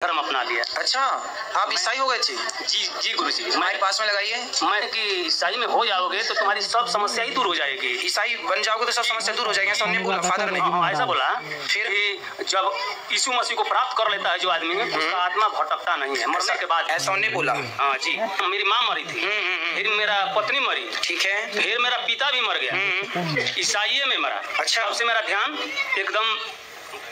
धर्म अपना लिया। अच्छा, आप ईसाई हो गए? जी जी गुरुजी। मैं पास में लगाइए। मैं कि ईसाई में हो जाओगे तो तुम्हारी सब समस्या ही दूर हो जाएगी। ईसाई बन जाओगे तो सब समस्या दूर हो जाएगी, ऐसा नहीं बोला फादर ने? हाँ, ऐसा बोला। फिर कि जब यीशु मसीह को प्राप्त कर लेता है जो आदमी, उसका आत्मा भटकता नहीं है मरने के बाद। ऐसा नहीं बोला? हाँ जी। मेरी माँ मरी थी, फिर मेरा पत्नी मरी, ठीक है, फिर मेरा पिता भी मर गया, ईसाई में मरा। अच्छा। तब से मेरा ध्यान एकदम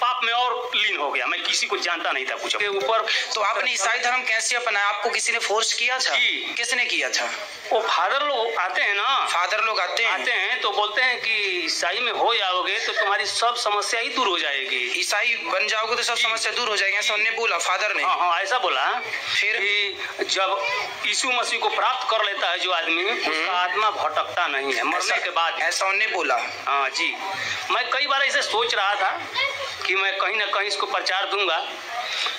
पाप में और लीन हो गया। मैं किसी को जानता नहीं था कुछ के ऊपर। तो आपने ईसाई धर्म कैसे अपनाया? आपको किसी ने फोर्स किया था? जी। किसने किया था? वो फादर लोग आते हैं ना, फादर लोग आते हैं तो बोलते हैं कि ईसाई में हो जाओगे तो तुम्हारी सब समस्या ही दूर हो जाएगी। ईसाई बन जाओगे तो सब समस्या दूर हो जाएगी, ऐसा नहीं बोला फादर ने? हाँ, ऐसा बोला। फिर जब यीशु मसीह को प्राप्त कर लेता है जो आदमी, उसका आत्मा भटकता नहीं है मरने के बाद। ऐसा नहीं बोला? हाँ जी। मैं कई बार ऐसे सोच रहा था कि मैं कहीं ना कहीं इसको प्रचार दूंगा।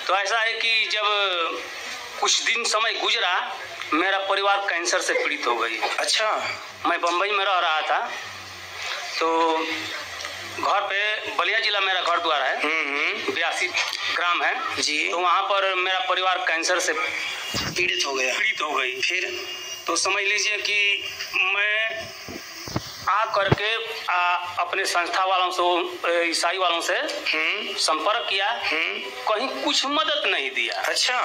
तो ऐसा है कि जब कुछ दिन समय गुजरा, मेरा परिवार कैंसर से पीड़ित हो गई। अच्छा। मैं बम्बई में रह रहा था, तो घर पे बलिया जिला मेरा घर द्वार है, 82 ग्राम है जी। तो वहाँ पर मेरा परिवार कैंसर से पीड़ित हो गई। फिर तो समझ लीजिए कि मैं आ करके अपने संस्था वालों से, ईसाई वालों से संपर्क किया, कहीं कुछ मदद नहीं दिया। अच्छा।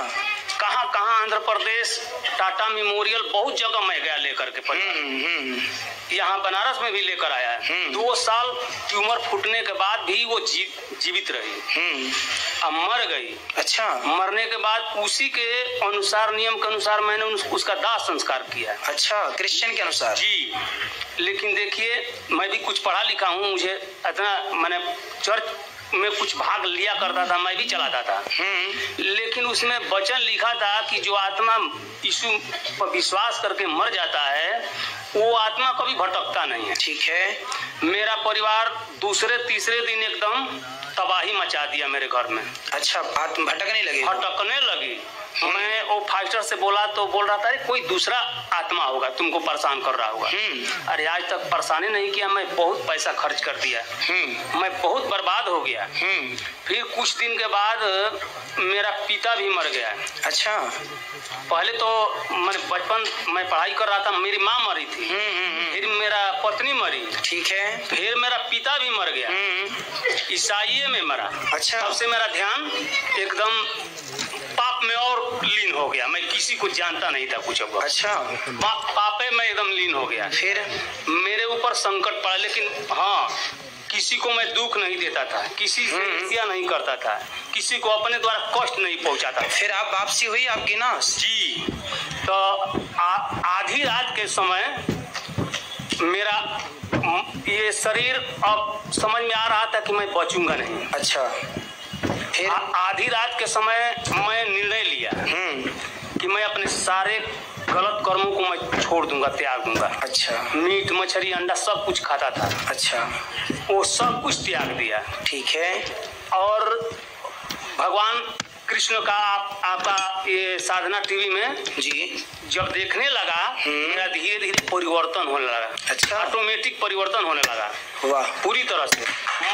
कहाँ आंध्र प्रदेश, टाटा मेमोरियल, बहुत जगह मैं गया लेकर के। यहाँ बनारस में भी लेकर आया। 2 साल ट्यूमर फूटने के बाद भी वो जीवित रही, अब मर गई। अच्छा। मरने के बाद उसी के अनुसार, नियम के अनुसार मैंने उसका दाह संस्कार किया। अच्छा, क्रिश्चियन के अनुसार? जी। लेकिन देखिए, मैं भी कुछ पढ़ा लिखा हूँ, मुझे इतना मैंने चर्च में कुछ भाग लिया करता था, मैं भी चलाता था। लेकिन उसमें वचन लिखा था कि जो आत्मा यीशु पर विश्वास करके मर जाता है, वो आत्मा कभी भटकता नहीं है। ठीक है। मेरा परिवार दूसरे तीसरे दिन एकदम तबाही मचा दिया मेरे घर में। अच्छा, भटकने लगी। मैं वो फाइटर से बोला तो बोल रहा था, अरे कोई दूसरा आत्मा होगा, तुमको परेशान कर रहा होगा। अरे आज तक परेशानी नहीं किया, मैं बहुत पैसा खर्च कर दिया, मैं बहुत बर्बाद हो गया। फिर कुछ दिन के बाद मेरा पिता भी मर गया। अच्छा। पहले तो मैं बचपन में पढ़ाई कर रहा था, मेरी माँ मरी थी, फिर मेरा पत्नी मरी, ठीक है, फिर मेरा पिता भी मर गया, ईसाई में मरा। अच्छा। तब से मेरा ध्यान एकदम पाप में और लीन हो गया। मैं किसी को जानता नहीं था कुछ। अच्छा। पापे में एकदम लीन हो गया। फिर मेरे ऊपर संकट पड़ा, लेकिन हाँ, किसी को मैं दुख नहीं देता था, किसी से ईर्ष्या नहीं करता था, किसी को अपने द्वारा कष्ट नहीं पहुंचाता। फिर आप वापसी हुई आपकी ना? जी। तो आधी रात के समय मेरा ये शरीर अब समझ में आ रहा था कि मैं बचूंगा नहीं। अच्छा। फिर आधी रात के समय मैं निर्णय लिया कि मैं अपने सारे गलत कर्मों को मैं छोड़ दूंगा, त्याग दूंगा। अच्छा। मीट मछली अंडा सब कुछ खाता था। अच्छा। वो सब कुछ त्याग दिया। ठीक है। और भगवान कृष्ण का आपका ये साधना टीवी में जी जब देखने लगा, मेरा धीरे धीरे परिवर्तन होने लगा। अच्छा। ऑटोमेटिक परिवर्तन होने लगा। वाह। पूरी तरह से।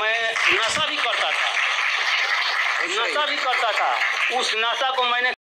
मैं नशा भी करता था, उस नशा को मैंने